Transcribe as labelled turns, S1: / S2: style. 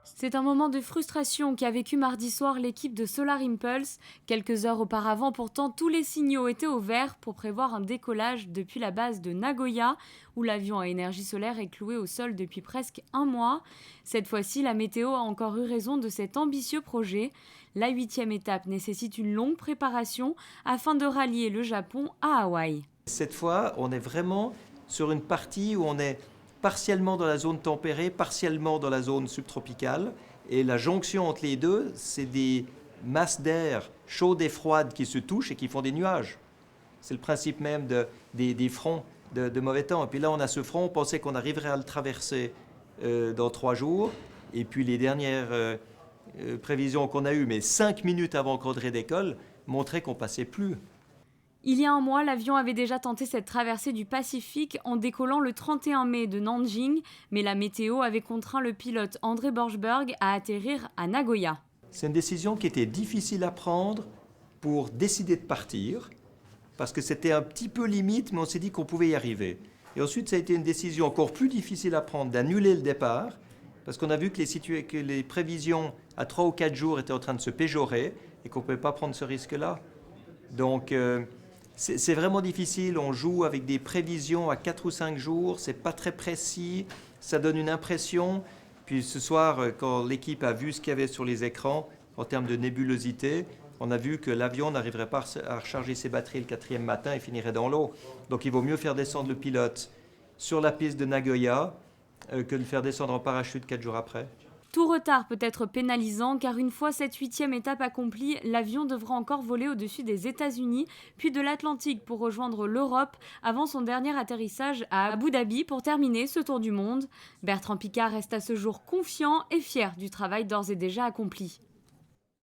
S1: C'est un moment de frustration qu'a vécu mardi soir l'équipe de Solar Impulse. Quelques heures auparavant, pourtant, tous les signaux étaient au vert pour prévoir un décollage depuis la base de Nagoya, où l'avion à énergie solaire est cloué au sol depuis presque un mois. Cette fois-ci, la météo a encore eu raison de cet ambitieux projet. La 8e étape nécessite une longue préparation afin de rallier le Japon à Hawaï.
S2: Cette fois, on est vraiment sur une partie où on est partiellement dans la zone tempérée, partiellement dans la zone subtropicale. Et la jonction entre les deux, c'est des masses d'air chaudes et froides qui se touchent et qui font des nuages. C'est le principe même des fronts de mauvais temps. Et puis là, on a ce front, on pensait qu'on arriverait à le traverser dans 3 jours. Et puis les dernières prévisions qu'on a eues, mais 5 minutes avant qu'Audrey décolle, montraient qu'on passait plus.
S1: Il y a un mois, l'avion avait déjà tenté cette traversée du Pacifique en décollant le 31 mai de Nanjing, mais la météo avait contraint le pilote André Borschberg à atterrir à Nagoya.
S2: C'est une décision qui était difficile à prendre pour décider de partir, parce que c'était un petit peu limite, mais on s'est dit qu'on pouvait y arriver. Et ensuite, ça a été une décision encore plus difficile à prendre d'annuler le départ, parce qu'on a vu que les prévisions à 3 ou 4 jours étaient en train de se péjorer et qu'on ne pouvait pas prendre ce risque-là. Donc, c'est vraiment difficile, on joue avec des prévisions à 4 ou 5 jours, c'est pas très précis, ça donne une impression. Puis ce soir, quand l'équipe a vu ce qu'il y avait sur les écrans en termes de nébulosité, on a vu que l'avion n'arriverait pas à recharger ses batteries le 4e matin et finirait dans l'eau. Donc il vaut mieux faire descendre le pilote sur la piste de Nagoya que de le faire descendre en parachute 4 jours après.
S1: Tout retard peut être pénalisant car une fois cette 8e étape accomplie, l'avion devra encore voler au-dessus des États-Unis, puis de l'Atlantique pour rejoindre l'Europe avant son dernier atterrissage à Abu Dhabi pour terminer ce tour du monde. Bertrand Piccard reste à ce jour confiant et fier du travail d'ores et déjà accompli.